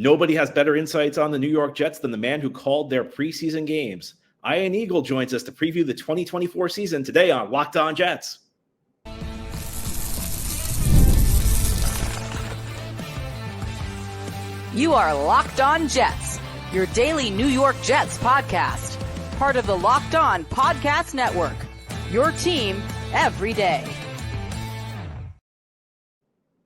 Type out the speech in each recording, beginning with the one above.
Nobody has better insights on the New York Jets than the man who called their preseason games. Ian Eagle joins us to preview the 2024 season today on Locked On Jets. You are Locked On Jets, your daily New York Jets podcast. Part of the Locked On Podcast Network, your team every day.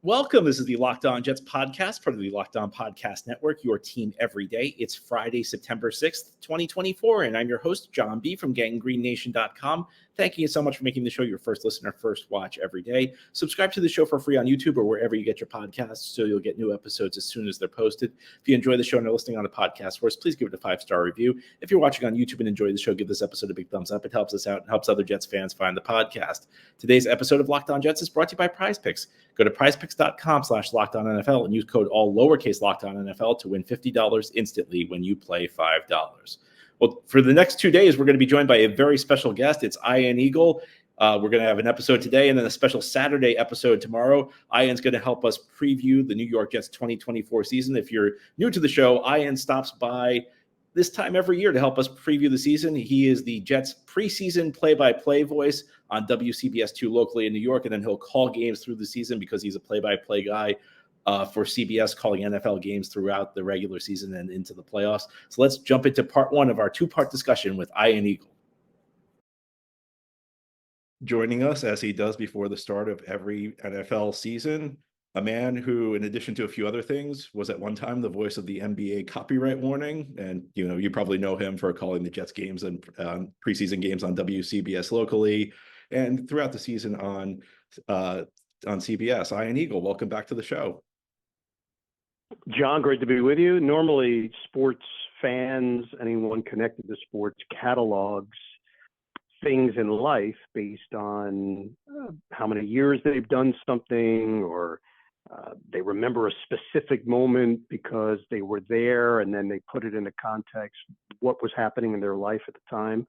Welcome. This is the Locked On Jets podcast, part of the Locked On Podcast Network, your team every day. It's Friday, September 6th, 2024, and I'm your host, John B. from GangGreenNation.com. Thank you so much for making the show your first listen or first watch every day. Subscribe to the show for free on YouTube or wherever you get your podcasts so you'll get new episodes as soon as they're posted. If you enjoy the show and are listening on a podcast source, please give it a 5-star review. If you're watching on YouTube and enjoy the show, give this episode a big thumbs up. It helps us out and helps other Jets fans find the podcast. Today's episode of Locked On Jets is brought to you by PrizePicks. Go to prizepicks.com/LockedOnNFL and use code all lowercase LockedOnNFL to win $50 instantly when you play $5. Well, for the next 2 days, we're going to be joined by a very special guest. It's Ian Eagle. We're going to have an episode today and then a special Saturday episode tomorrow. Ian's going to help us preview the New York Jets 2024 season. If you're new to the show, Ian stops by this time every year to help us preview the season. He is the Jets preseason play-by-play voice on WCBS 2 locally in New York, and then he'll call games through the season because he's a play-by-play guy for CBS, calling NFL games throughout the regular season and into the playoffs. So let's jump into part one of our two-part discussion with Ian Eagle. Joining us, as he does before the start of every NFL season, a man who, in addition to a few other things, was at one time the voice of the NBA copyright warning. And, you probably know him for calling the Jets games and preseason games on WCBS locally and throughout the season on CBS. Ian Eagle, welcome back to the show. John, great to be with you. Normally, sports fans, anyone connected to sports, catalogs things in life based on how many years they've done something, or they remember a specific moment because they were there, and then they put it into context, what was happening in their life at the time.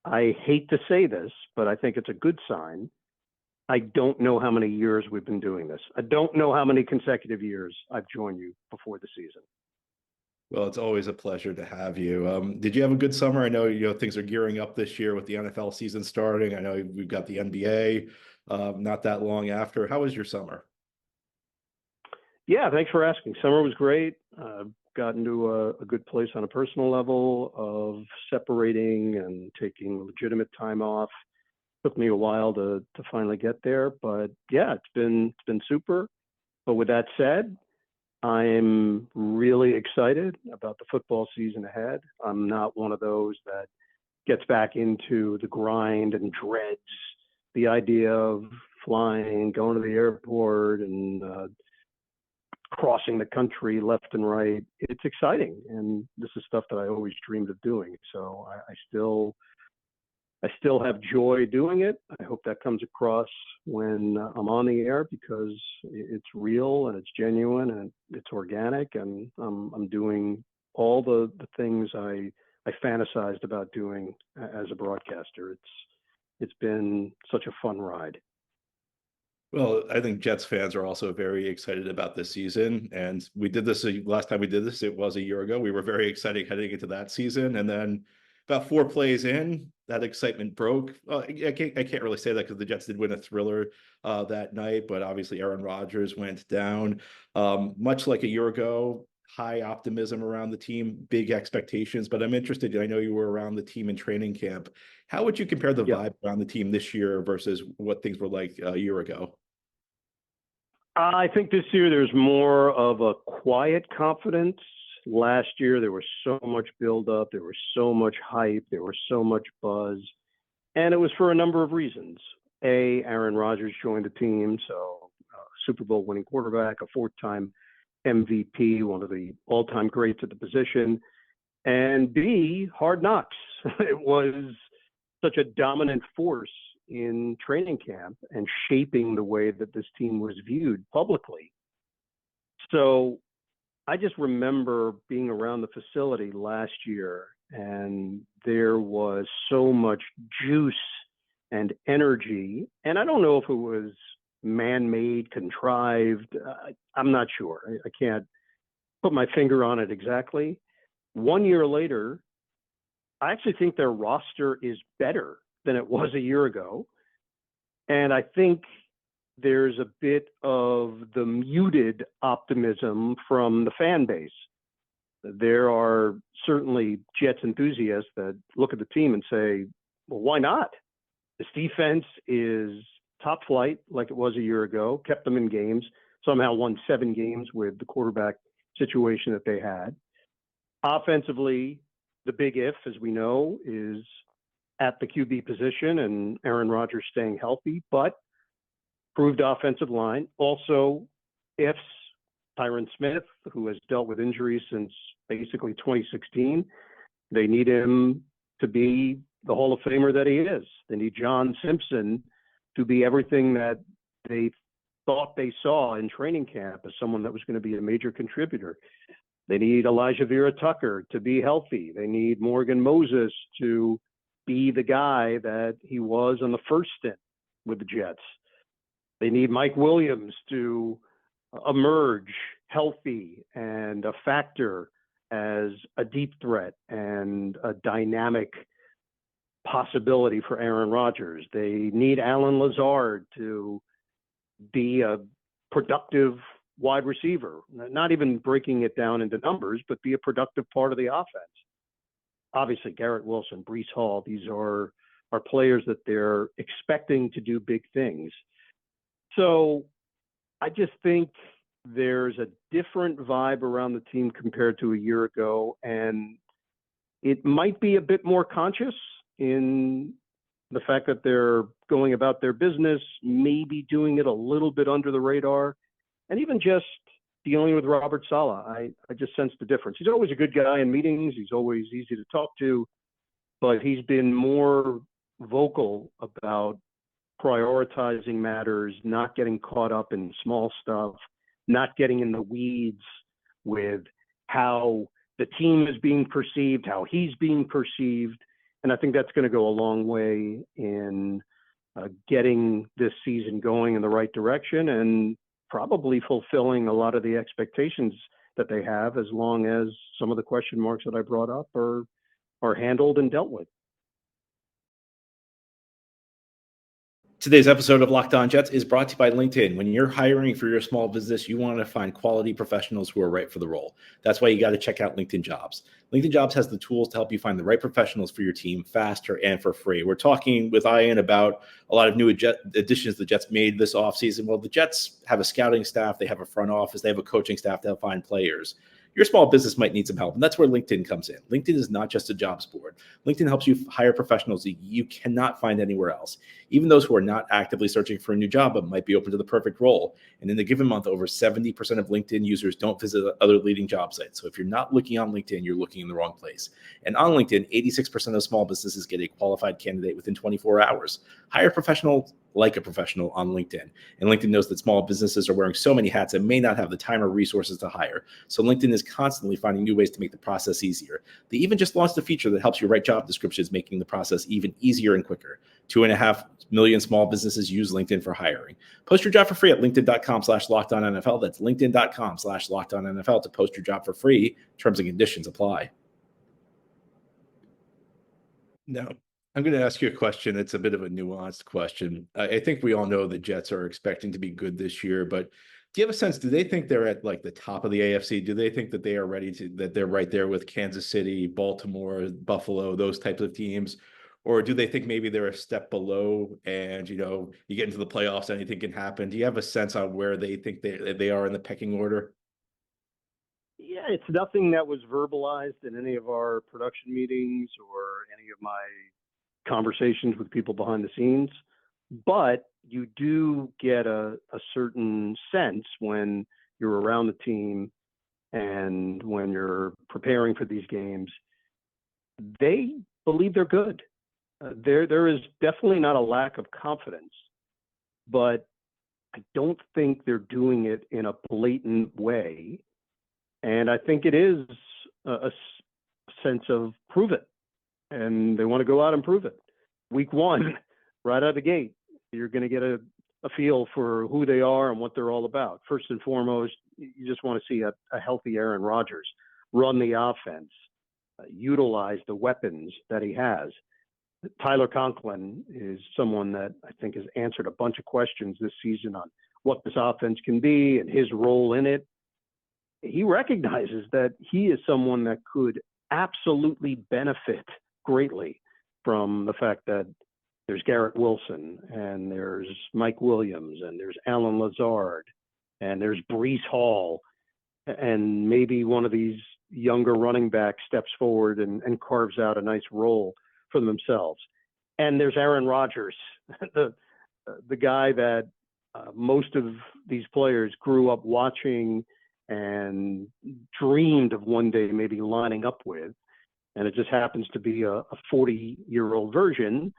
I hate to say this, but I think it's a good sign. I don't know how many years we've been doing this. I don't know how many consecutive years I've joined you before the season. Well, it's always a pleasure to have you. Did you have a good summer? I know, things are gearing up this year with the NFL season starting. I know we've got the NBA not that long after. How was your summer? Yeah, thanks for asking. Summer was great. Got into a good place on a personal level of separating and taking legitimate time off. Took me a while to finally get there, but yeah, it's been super. But with that said, I'm really excited about the football season ahead. I'm not one of those that gets back into the grind and dreads the idea of flying, going to the airport, and crossing the country left and right. It's exciting, and this is stuff that I always dreamed of doing. So I still have joy doing it. I hope that comes across when I'm on the air, because it's real and it's genuine and it's organic, and I'm doing all the things I fantasized about doing as a broadcaster. It's been such a fun ride. Well, I think Jets fans are also very excited about this season. And we did this last time we did this, it was a year ago. We were very excited heading into that season. And then about 4 plays in, that excitement broke. I can't really say that because the Jets did win a thriller that night, but obviously Aaron Rodgers went down. Much like a year ago, high optimism around the team, big expectations. But I'm interested, I know you were around the team in training camp. How would you compare the vibe around the team this year versus what things were like a year ago? I think this year there's more of a quiet confidence. Last year, there was so much buildup, there was so much hype, there was so much buzz, and it was for a number of reasons. Aaron Rodgers joined the team, so Super Bowl winning quarterback, a 4-time MVP, one of the all-time greats at the position, and B, hard knocks. It was such a dominant force in training camp and shaping the way that this team was viewed publicly. So I just remember being around the facility last year, and there was so much juice and energy. And I don't know if it was man-made, contrived. I'm not sure. I can't put my finger on it exactly. 1 year later, I actually think their roster is better than it was a year ago. And I think there's a bit of the muted optimism from the fan base. There are certainly Jets enthusiasts that look at the team and say, well, why not? This defense is top flight like it was a year ago, kept them in games, somehow won 7 games with the quarterback situation that they had. Offensively, the big if, as we know, is at the QB position and Aaron Rodgers staying healthy, but improved offensive line. Also, ifs, Tyron Smith, who has dealt with injuries since basically 2016. They need him to be the Hall of Famer that he is. They need John Simpson to be everything that they thought they saw in training camp as someone that was going to be a major contributor. They need Elijah Vera Tucker to be healthy. They need Morgan Moses to be the guy that he was on the first stint with the Jets. They need Mike Williams to emerge healthy and a factor as a deep threat and a dynamic possibility for Aaron Rodgers. They need Alan Lazard to be a productive wide receiver, not even breaking it down into numbers, but be a productive part of the offense. Obviously, Garrett Wilson, Breece Hall, these are players that they're expecting to do big things. So I just think there's a different vibe around the team compared to a year ago, and it might be a bit more conscious in the fact that they're going about their business, maybe doing it a little bit under the radar, and even just dealing with Robert Saleh. I just sense the difference. He's always a good guy in meetings. He's always easy to talk to, but he's been more vocal about prioritizing matters, not getting caught up in small stuff, not getting in the weeds with how the team is being perceived, how he's being perceived. And I think that's going to go a long way in getting this season going in the right direction and probably fulfilling a lot of the expectations that they have, as long as some of the question marks that I brought up are handled and dealt with. Today's episode of Locked On Jets is brought to you by LinkedIn. When you're hiring for your small business, you want to find quality professionals who are right for the role. That's why you got to check out LinkedIn Jobs. LinkedIn Jobs has the tools to help you find the right professionals for your team faster and for free. We're talking with Ian about a lot of new additions the Jets made this offseason. Well, the Jets have a scouting staff, they have a front office, they have a coaching staff to help find players. Your small business might need some help, and that's where LinkedIn comes in. LinkedIn is not just a jobs board. LinkedIn helps you hire professionals that you cannot find anywhere else, even those who are not actively searching for a new job but might be open to the perfect role. And in a given month, over 70% of LinkedIn users don't visit other leading job sites. So if you're not looking on LinkedIn, you're looking in the wrong place. And on LinkedIn, 86% of small businesses get a qualified candidate within 24 hours. Hire a professional like a professional on LinkedIn. And LinkedIn knows that small businesses are wearing so many hats and may not have the time or resources to hire. So LinkedIn is constantly finding new ways to make the process easier. They even just launched a feature that helps you write job descriptions, making the process even easier and quicker. 2.5 million small businesses use LinkedIn for hiring. Post your job for free at linkedin.com/LockedOnNFL. That's linkedin.com/LockedOnNFL to post your job for free. Terms and conditions apply. No. I'm going to ask you a question. It's a bit of a nuanced question. I think we all know the Jets are expecting to be good this year, but do you have a sense, do they think they're at like the top of the AFC? Do they think that they are ready that they're right there with Kansas City, Baltimore, Buffalo, those types of teams? Or do they think maybe they're a step below and, you get into the playoffs, anything can happen? Do you have a sense on where they think they are in the pecking order? Yeah, it's nothing that was verbalized in any of our production meetings or any of my conversations with people behind the scenes, but you do get a certain sense when you're around the team and when you're preparing for these games. They believe they're good. There is definitely not a lack of confidence, but I don't think they're doing it in a blatant way. And I think it is a sense of prove it. And they want to go out and prove it. Week one, right out of the gate, you're going to get a a feel for who they are and what they're all about. First and foremost, you just want to see a healthy Aaron Rodgers run the offense, utilize the weapons that he has. Tyler Conklin is someone that I think has answered a bunch of questions this season on what this offense can be and his role in it. He recognizes that he is someone that could absolutely benefit greatly from the fact that there's Garrett Wilson and there's Mike Williams and there's Alan Lazard and there's Breece Hall, and maybe one of these younger running backs steps forward and carves out a nice role for themselves. And there's Aaron Rodgers, the guy that most of these players grew up watching and dreamed of one day maybe lining up with. And it just happens to be a 40-year-old version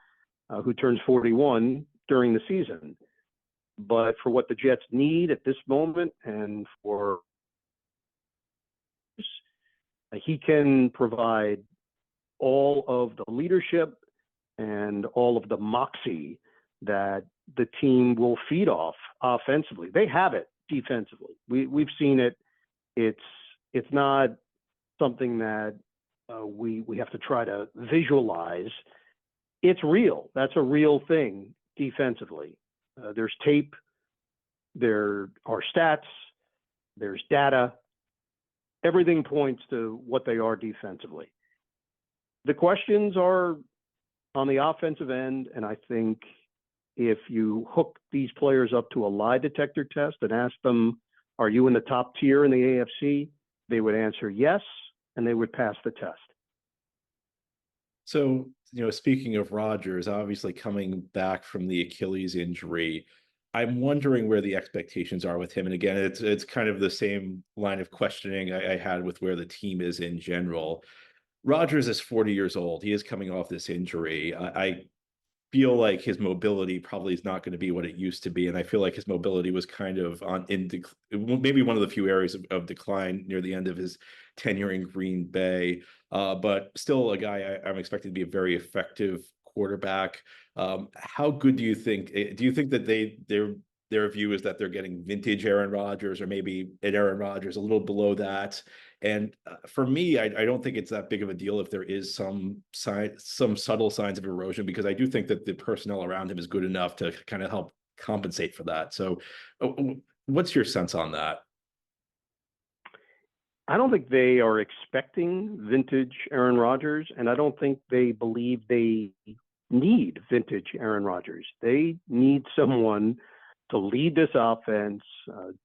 who turns 41 during the season. But for what the Jets need at this moment, and for he can provide all of the leadership and all of the moxie that the team will feed off offensively. They have it defensively. We've seen it. It's not something that we have to try to visualize. It's real. That's a real thing defensively. There's tape, there are stats, there's data. Everything points to what they are defensively. The questions are on the offensive end, and I think if you hook these players up to a lie detector test and ask them, are you in the top tier in the AFC? They would answer yes, and they would pass the test. So, speaking of Rodgers, obviously coming back from the Achilles injury, I'm wondering where the expectations are with him. And again, it's kind of the same line of questioning I had with where the team is in general. Rodgers is 40 years old. He is coming off this injury. I feel like his mobility probably is not going to be what it used to be. And I feel like his mobility was kind of maybe one of the few areas of decline near the end of his tenure in Green Bay. But still a guy I'm expecting to be a very effective quarterback. How good do you think that their view is that they're getting vintage Aaron Rodgers, or maybe an Aaron Rodgers a little below that? And for me, I don't think it's that big of a deal if there is some subtle signs of erosion, because I do think that the personnel around him is good enough to kind of help compensate for that. So what's your sense on that? I don't think they are expecting vintage Aaron Rodgers, and I don't think they believe they need vintage Aaron Rodgers. They need someone to lead this offense,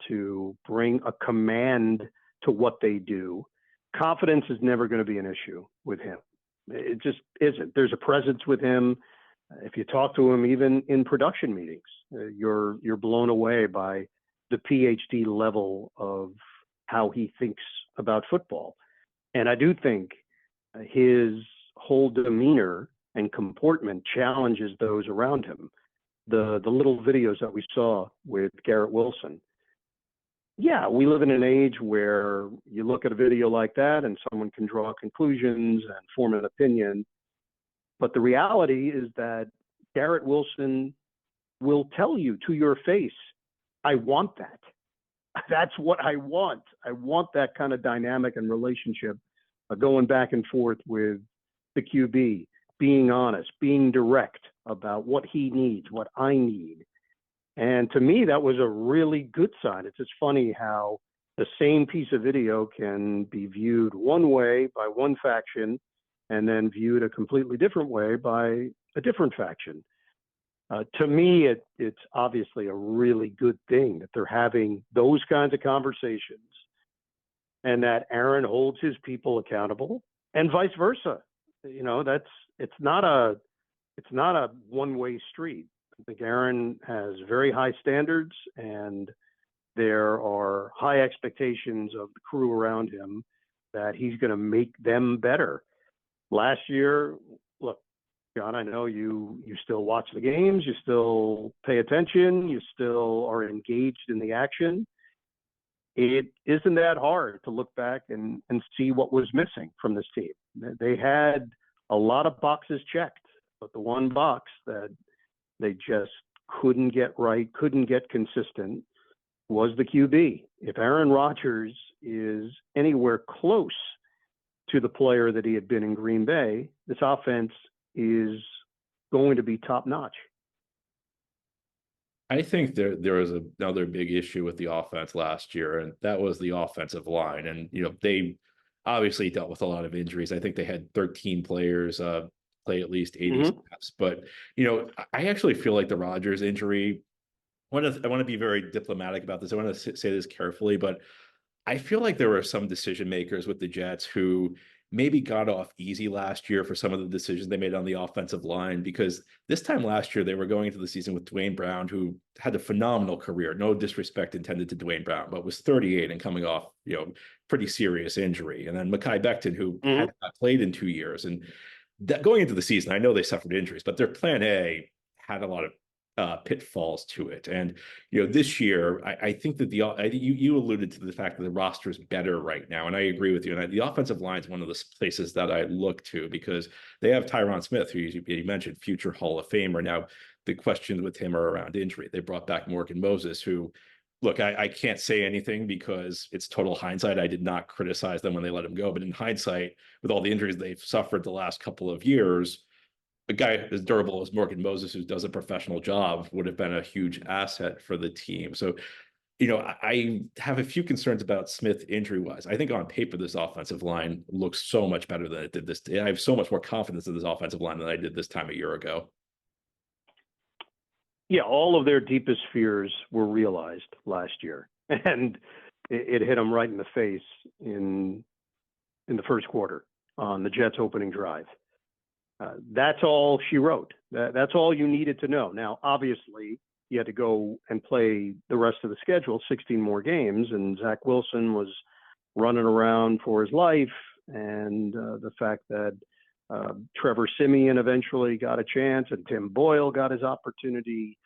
to bring a command to what they do. Confidence is never going to be an issue with him. It just isn't. There's a presence with him. If you talk to him, even in production meetings, you're blown away by the PhD level of how he thinks about football. And I do think his whole demeanor and comportment challenges those around him. The little videos that we saw with Garrett Wilson. Yeah, we live in an age where you look at a video like that and someone can draw conclusions and form an opinion. But the reality is that Garrett Wilson will tell you to your face, I want that. That's what I want. I want that kind of dynamic and relationship going back and forth with the QB, being honest, being direct about what he needs, what I need. And to me, that was a really good sign. It's just funny how the same piece of video can be viewed one way by one faction and then viewed a completely different way by a different faction. To me, it's obviously a really good thing that they're having those kinds of conversations and that Aaron holds his people accountable and vice versa. It's not a one-way street. I think Aaron has very high standards, and there are high expectations of the crew around him that he's going to make them better. Last year, look, John, I know you still watch the games, you still pay attention, you still are engaged in the action. It isn't that hard to look back and see what was missing from this team. They had a lot of boxes checked, but the one box that they just couldn't get right, couldn't get consistent, was the QB. If Aaron Rodgers is anywhere close to the player that he had been in Green Bay, this offense is going to be top notch. I think there was another big issue with the offense last year, and that was the offensive line. And, they obviously dealt with a lot of injuries. I think they had 13 players play at least 80 snaps. But, I actually feel like the Rodgers injury, I want to be very diplomatic about this. I want to say this carefully, but I feel like there were some decision makers with the Jets who maybe got off easy last year for some of the decisions they made on the offensive line, because this time last year they were going into the season with Dwayne Brown, who had a phenomenal career. No disrespect intended to Dwayne Brown, but was 38 and coming off, pretty serious injury. And then Mekhi Becton, who had not played in 2 years. And that going into the season, I know they suffered injuries, but their plan A had a lot of pitfalls to it. And, this year, I think that you alluded to the fact that the roster is better right now. And I agree with you. And the offensive line is one of the places that I look to, because they have Tyron Smith, who you mentioned, future Hall of Famer. Now, the questions with him are around injury. They brought back Morgan Moses, who, look, I can't say anything because it's total hindsight. I did not criticize them when they let him go. But in hindsight, with all the injuries they've suffered the last couple of years, a guy as durable as Morgan Moses, who does a professional job, would have been a huge asset for the team. So, I have a few concerns about Smith injury-wise. I think on paper, this offensive line looks so much better than it did this. I have so much more confidence in this offensive line than I did this time a year ago. Yeah, all of their deepest fears were realized last year, and it hit them right in the face in the first quarter on the Jets' opening drive. That's all she wrote. That's all you needed to know. Now, obviously, you had to go and play the rest of the schedule, 16 more games, and Zach Wilson was running around for his life, and the fact that Trevor Siemian eventually got a chance and Tim Boyle got his opportunity,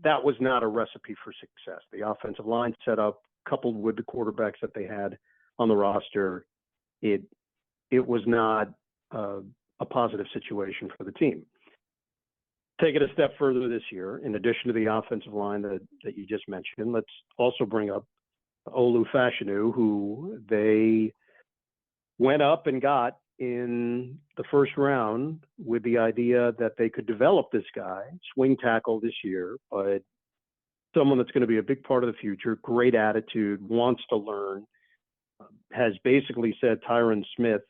that was not a recipe for success. The offensive line set up, coupled with the quarterbacks that they had on the roster, it was not a positive situation for the team. Take it a step further this year. In addition to the offensive line that you just mentioned, let's also bring up Olu Fashanu, who they went up and got in the first round with the idea that they could develop this guy, swing tackle this year, but someone that's going to be a big part of the future, great attitude, wants to learn, has basically said Tyron Smith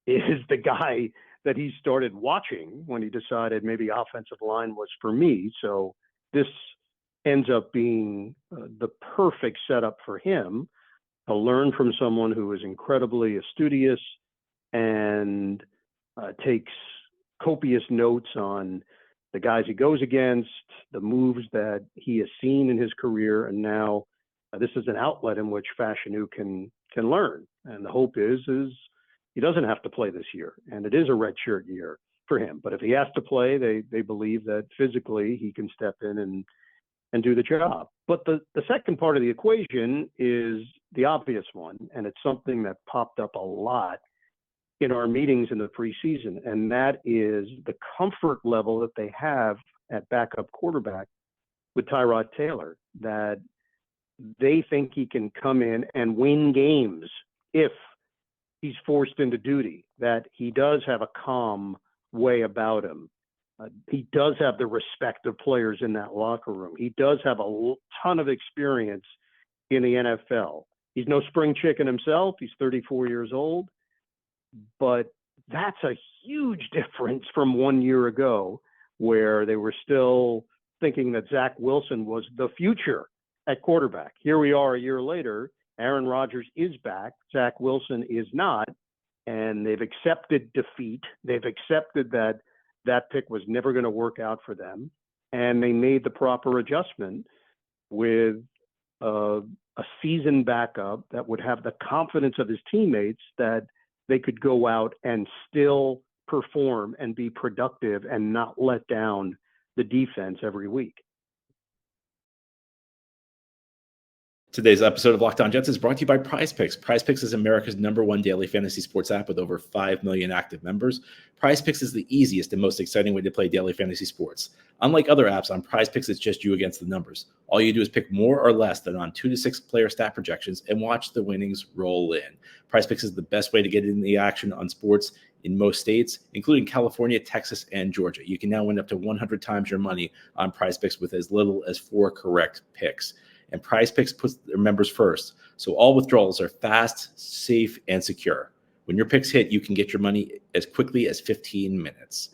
is the guy that he started watching when he decided maybe offensive line was for me. So this ends up being the perfect setup for him to learn from someone who is incredibly studious and takes copious notes on the guys he goes against, the moves that he has seen in his career, and now this is an outlet in which Fashanu can learn. And the hope is he doesn't have to play this year, and it is a redshirt year for him. But if he has to play, they believe that physically he can step in and do the job. But the second part of the equation is the obvious one, and it's something that popped up a lot in our meetings in the preseason, and that is the comfort level that they have at backup quarterback with Tyrod Taylor, that they think he can come in and win games if he's forced into duty, that he does have a calm way about him. He does have the respect of players in that locker room. He does have a ton of experience in the NFL. He's no spring chicken himself. He's 34 years old. But that's a huge difference from 1 year ago, where they were still thinking that Zach Wilson was the future at quarterback. Here we are a year later. Aaron Rodgers is back. Zach Wilson is not. And they've accepted defeat. They've accepted that pick was never going to work out for them. And they made the proper adjustment with a seasoned backup that would have the confidence of his teammates that they could go out and still perform and be productive and not let down the defense every week. Today's episode of Locked On Jets is brought to you by PrizePicks. PrizePicks is America's #1 daily fantasy sports app with over 5 million active members. PrizePicks is the easiest and most exciting way to play daily fantasy sports. Unlike other apps, on PrizePicks, it's just you against the numbers. All you do is pick more or less than on 2 to 6 player stat projections and watch the winnings roll in. PrizePicks is the best way to get in the action on sports in most states, including California, Texas, and Georgia. You can now win up to 100 times your money on PrizePicks with as little as 4 correct picks. And PrizePicks puts their members first, so all withdrawals are fast, safe, and secure. When your picks hit, you can get your money as quickly as 15 minutes.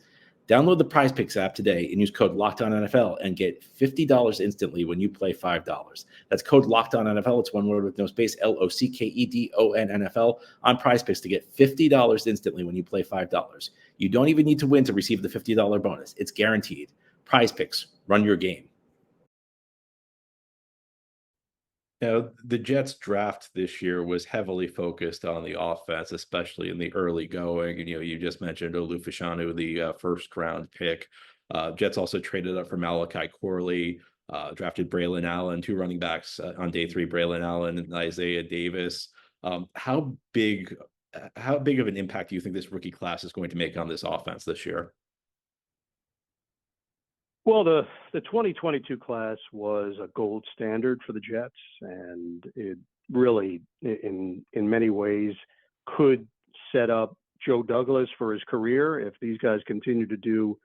Download the PrizePicks app today and use code LOCKEDONNFL and get $50 instantly when you play $5. That's code LOCKEDONNFL. It's one word with no space, LOCKEDONNFL on PrizePicks to get $50 instantly when you play $5. You don't even need to win to receive the $50 bonus. It's guaranteed. PrizePicks, run your game. Now, the Jets draft this year was heavily focused on the offense, especially in the early going. And, you just mentioned Olu Fashanu, the first round pick. Jets also traded up for Malachi Corley, drafted Braylon Allen, 2 running backs on day 3, Braylon Allen and Isaiah Davis. How big of an impact do you think this rookie class is going to make on this offense this year? Well, the 2022 class was a gold standard for the Jets, and it really, in many ways, could set up Joe Douglas for his career. If these guys continue to do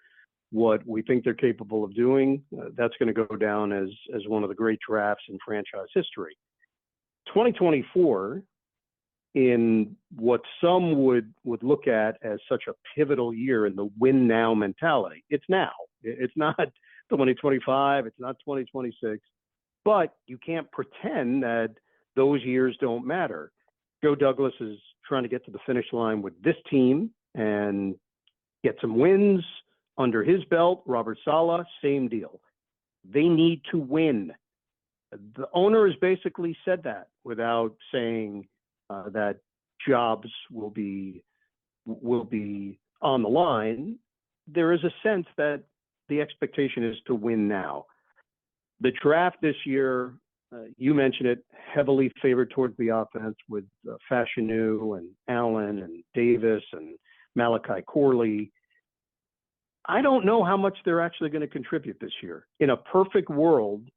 what we think they're capable of doing, that's going to go down as one of the great drafts in franchise history. 2024, in what some would look at as such a pivotal year in the win now mentality, it's now. It's not 2025, it's not 2026, but you can't pretend that those years don't matter. Joe Douglas is trying to get to the finish line with this team and get some wins under his belt. Robert Saleh, same deal. They need to win. The owner has basically said that without saying that jobs will be on the line. There is a sense that the expectation is to win now. The draft this year, you mentioned it, heavily favored towards the offense with Fashanu and Allen and Davis and Malachi Corley. I don't know how much they're actually going to contribute this year. In a perfect world,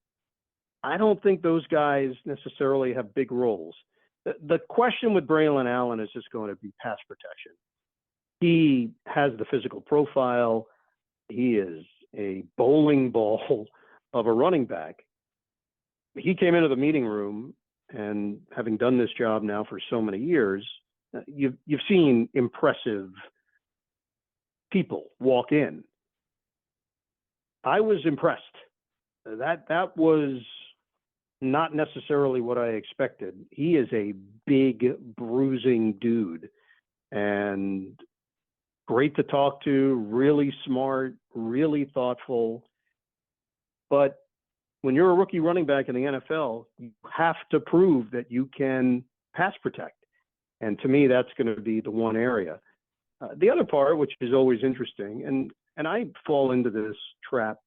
I don't think those guys necessarily have big roles. The question with Braylon Allen is just going to be pass protection. He has the physical profile. He is a bowling ball of a running back. He came into the meeting room, and having done this job now for so many years, you've seen impressive people walk in. I was impressed. That was not necessarily what I expected. He is a big, bruising dude, and great to talk to, really smart, really thoughtful. But when you're a rookie running back in the NFL, you have to prove that you can pass protect. And to me, that's going to be the one area. The other part, which is always interesting, and I fall into this trap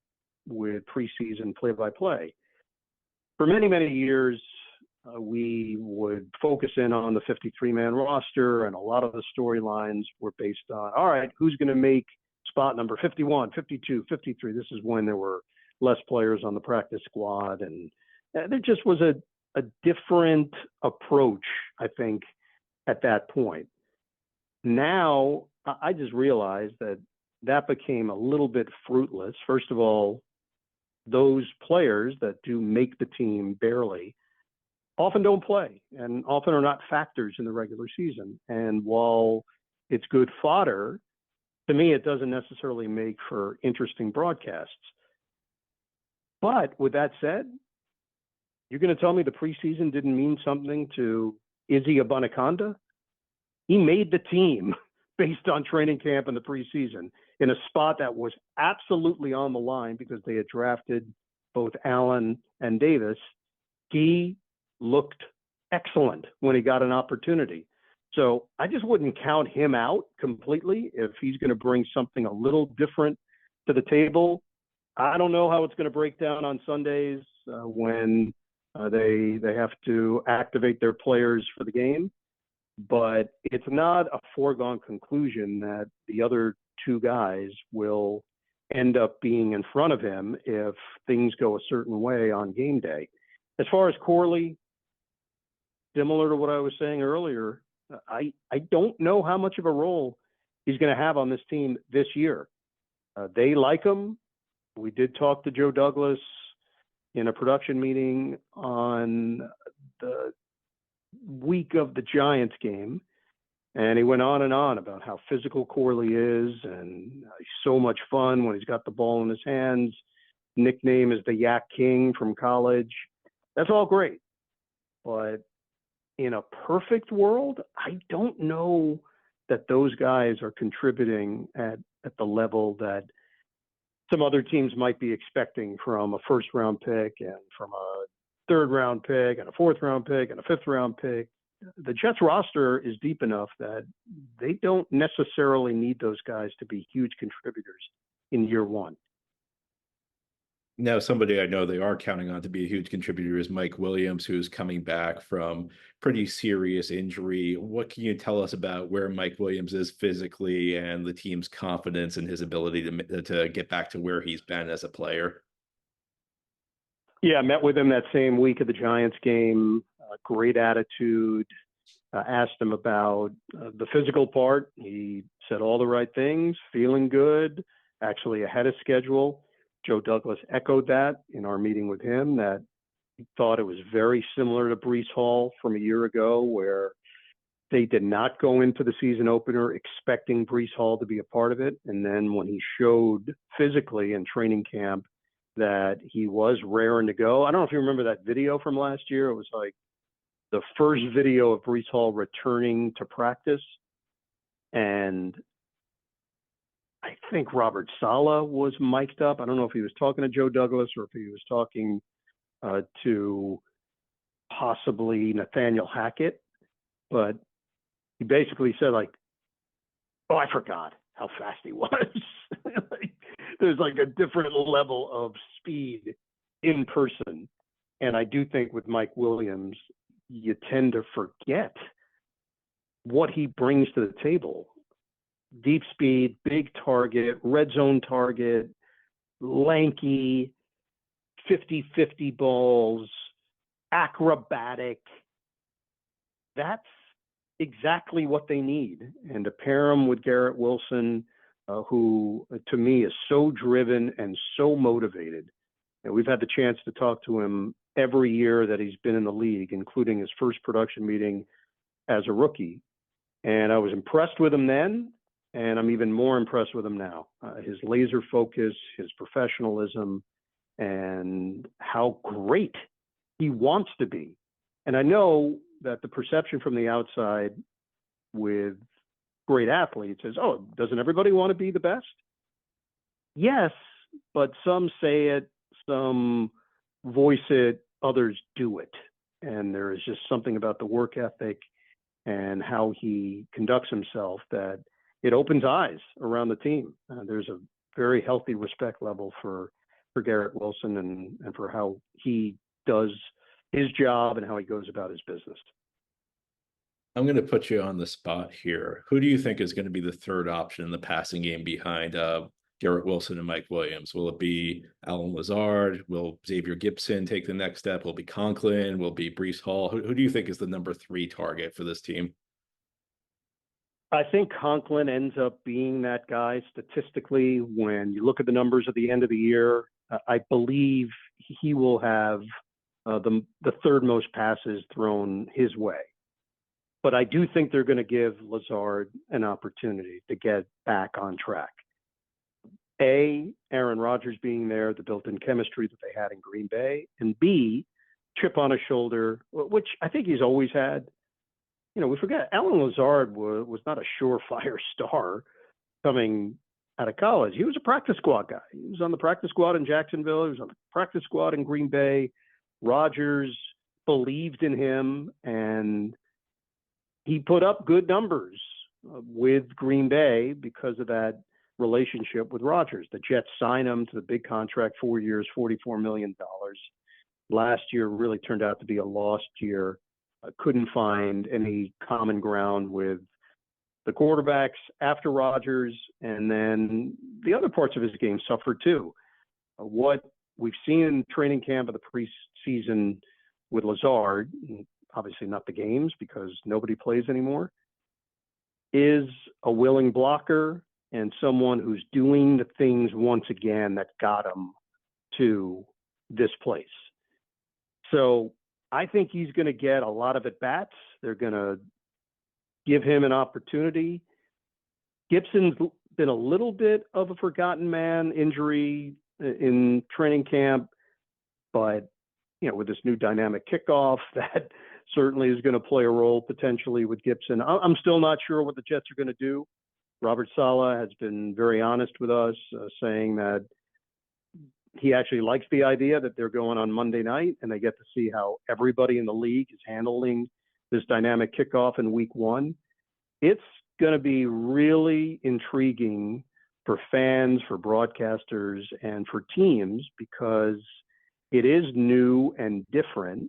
with preseason play-by-play. For many, many years, we would focus in on the 53-man roster, and a lot of the storylines were based on, all right, who's going to make spot number 51, 52, 53? This is when there were less players on the practice squad, and there just was a different approach, I think, at that point. Now, I just realized that became a little bit fruitless. First of all, those players that do make the team barely often don't play and often are not factors in the regular season. And while it's good fodder, to me, it doesn't necessarily make for interesting broadcasts. But with that said, you're going to tell me the preseason didn't mean something to Izzy Abanikanda? He made the team based on training camp and the preseason in a spot that was absolutely on the line because they had drafted both Allen and Davis. He looked excellent when he got an opportunity. So I just wouldn't count him out completely if he's going to bring something a little different to the table. I don't know how it's going to break down on Sundays when They have to activate their players for the game, but it's not a foregone conclusion that the other two guys will end up being in front of him if things go a certain way on game day. As far as Corley, similar to what I was saying earlier, I don't know how much of a role he's going to have on this team this year. They like him. We did talk to Joe Douglas in a production meeting on the week of the Giants game, and he went on and on about how physical Corley is and he's so much fun when he's got the ball in his hands. Nickname is the Yak King from college. That's all great. But in a perfect world, I don't know that those guys are contributing at the level that some other teams might be expecting from a first-round pick and from a third-round pick and a fourth-round pick and a fifth-round pick. The Jets roster is deep enough that they don't necessarily need those guys to be huge contributors in year one. Now, somebody I know they are counting on to be a huge contributor is Mike Williams, who's coming back from pretty serious injury. What can you tell us about where Mike Williams is physically and the team's confidence in his ability to get back to where he's been as a player? Yeah, I met with him that same week of the Giants game. Great attitude. Asked him about the physical part. He said all the right things, feeling good, actually ahead of schedule. Joe Douglas echoed that in our meeting with him, that he thought it was very similar to Breece Hall from a year ago, where they did not go into the season opener expecting Breece Hall to be a part of it. And then when he showed physically in training camp that he was raring to go. I don't know if you remember that video from last year. It was like the first video of Breece Hall returning to practice. And I think Robert Saleh was mic'd up. I don't know if he was talking to Joe Douglas or if he was talking to possibly Nathaniel Hackett. But he basically said, like, oh, I forgot how fast he was. There's like a different level of speed in person. And I do think with Mike Williams, you tend to forget what he brings to the table. Deep speed, big target, red zone target, lanky, 50-50 balls, acrobatic. That's exactly what they need. And to pair him with Garrett Wilson, who to me is so driven and so motivated. And we've had the chance to talk to him every year that he's been in the league, including his first production meeting as a rookie. And I was impressed with him then, and I'm even more impressed with him now. His laser focus, his professionalism, and how great he wants to be. And I know that the perception from the outside with great athletes is, oh, doesn't everybody want to be the best? Yes, but some say it, some voice it, others do it. And there is just something about the work ethic and how he conducts himself that it opens eyes around the team. There's a very healthy respect level for Garrett Wilson and for how he does his job and how he goes about his business. I'm going to put you on the spot here. Who do you think is going to be the third option in the passing game behind Garrett Wilson and Mike Williams? Will it be Allen Lazard? Will Xavier Gipson take the next step? Will it be Conklin? Will it be Breece Hall? Who do you think is the number 3 target for this team? I think Conklin ends up being that guy statistically. When you look at the numbers at the end of the year, I believe he will have the third most passes thrown his way. But I do think they're going to give Lazard an opportunity to get back on track. A, Aaron Rodgers being there, the built-in chemistry that they had in Green Bay, and B, chip on his shoulder, which I think he's always had. You know, we forget Allen Lazard was not a surefire star coming out of college. He was a practice squad guy. He was on the practice squad in Jacksonville. He was on the practice squad in Green Bay. Rodgers believed in him, and he put up good numbers with Green Bay because of that relationship with Rodgers. The Jets signed him to the big contract, 4 years, $44 million. last year really turned out to be a lost year. Couldn't find any common ground with the quarterbacks after Rodgers, and then the other parts of his game suffered too. What we've seen in training camp of the preseason with Lazard, obviously not the games because nobody plays anymore, is a willing blocker and someone who's doing the things once again that got him to this place. So I think he's going to get a lot of at-bats. They're going to give him an opportunity. Gibson's been a little bit of a forgotten man, injury in training camp, but with this new dynamic kickoff, that certainly is going to play a role potentially with Gibson. I'm still not sure what the Jets are going to do. Robert Saleh has been very honest with us, saying that he actually likes the idea that they're going on Monday night and they get to see how everybody in the league is handling this dynamic kickoff in week one. It's going to be really intriguing for fans, for broadcasters, and for teams because it is new and different,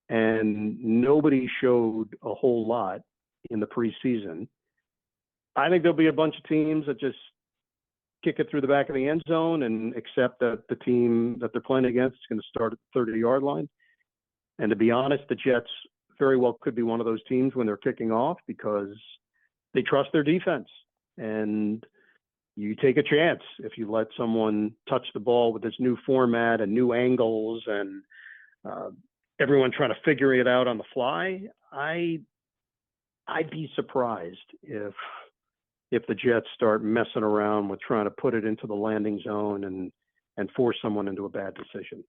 and nobody showed a whole lot in the preseason. I think there'll be a bunch of teams that just kick it through the back of the end zone and accept that the team that they're playing against is going to start at the 30-yard line. And to be honest, the Jets very well could be one of those teams when they're kicking off because they trust their defense. And you take a chance if you let someone touch the ball with this new format and new angles and everyone trying to figure it out on the fly. I'd be surprised if the Jets start messing around with trying to put it into the landing zone and force someone into a bad decision.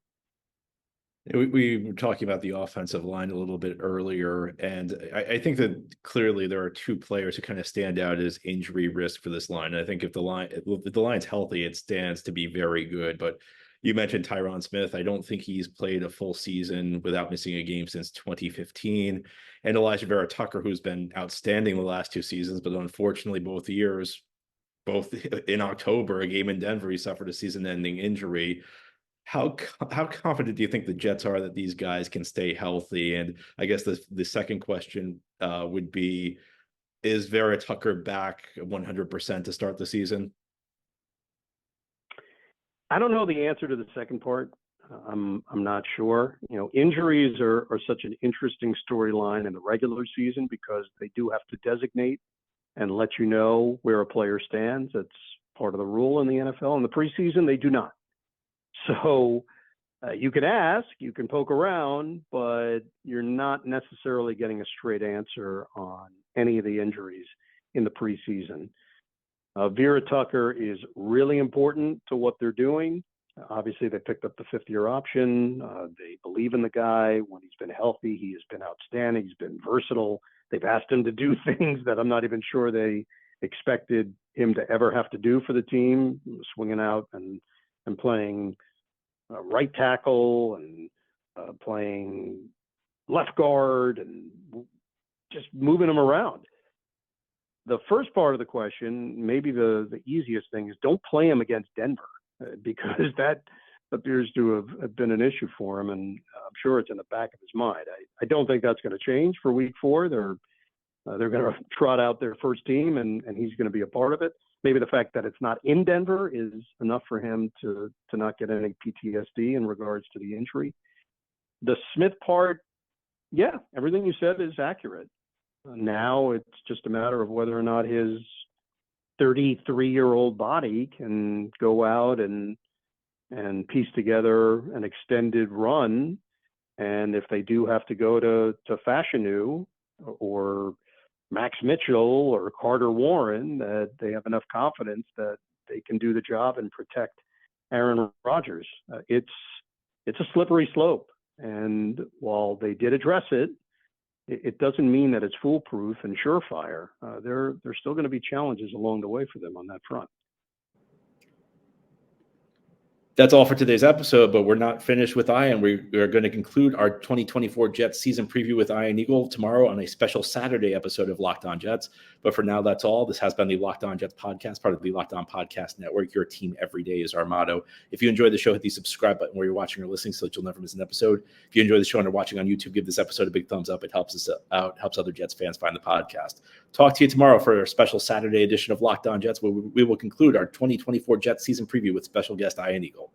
We were talking about the offensive line a little bit earlier, and I think that clearly there are two players who kind of stand out as injury risk for this line. I think if the line's healthy, it stands to be very good. But you mentioned Tyron Smith. I don't think he's played a full season without missing a game since 2015. And Elijah Vera Tucker, who's been outstanding the last two seasons, but unfortunately both years, both in October, a game in Denver, he suffered a season-ending injury. How confident do you think the Jets are that these guys can stay healthy? And I guess the second question would be, is Vera Tucker back 100% to start the season? I don't know the answer to the second part. I'm not sure. Injuries are such an interesting storyline in the regular season because they do have to designate and let you know where a player stands. That's part of the rule in the NFL. In the preseason, they do not. So you can ask, you can poke around, but you're not necessarily getting a straight answer on any of the injuries in the preseason. Vera Tucker is really important to what they're doing. Obviously, they picked up the fifth-year option. They believe in the guy. When he's been healthy, he has been outstanding. He's been versatile. They've asked him to do things that I'm not even sure they expected him to ever have to do for the team, swinging out and playing right tackle and playing left guard and just moving them around. The first part of the question, maybe the easiest thing, is don't play him against Denver because that appears to have been an issue for him, and I'm sure it's in the back of his mind. I don't think that's going to change for week 4. They're going to trot out their first team, and he's going to be a part of it. Maybe the fact that it's not in Denver is enough for him to not get any PTSD in regards to the injury. The Smith part, yeah, everything you said is accurate. Now it's just a matter of whether or not his 33-year-old body can go out and piece together an extended run. And if they do have to go to Fashanu or Max Mitchell or Carter Warren, that they have enough confidence that they can do the job and protect Aaron Rodgers. It's a slippery slope. And while they did address it, it doesn't mean that it's foolproof and surefire. There are still going to be challenges along the way for them on that front. That's all for today's episode, but we're not finished with Ian. We are going to conclude our 2024 Jets season preview with Ian Eagle tomorrow on a special Saturday episode of Locked On Jets. But for now, that's all. This has been the Locked On Jets podcast, part of the Locked On Podcast Network. Your team every day is our motto. If you enjoyed the show, hit the subscribe button where you're watching or listening so that you'll never miss an episode. If you enjoy the show and are watching on YouTube, give this episode a big thumbs up. It helps us out, helps other Jets fans find the podcast. Talk to you tomorrow for our special Saturday edition of Locked On Jets, where we will conclude our 2024 Jets season preview with special guest Ian Eagle.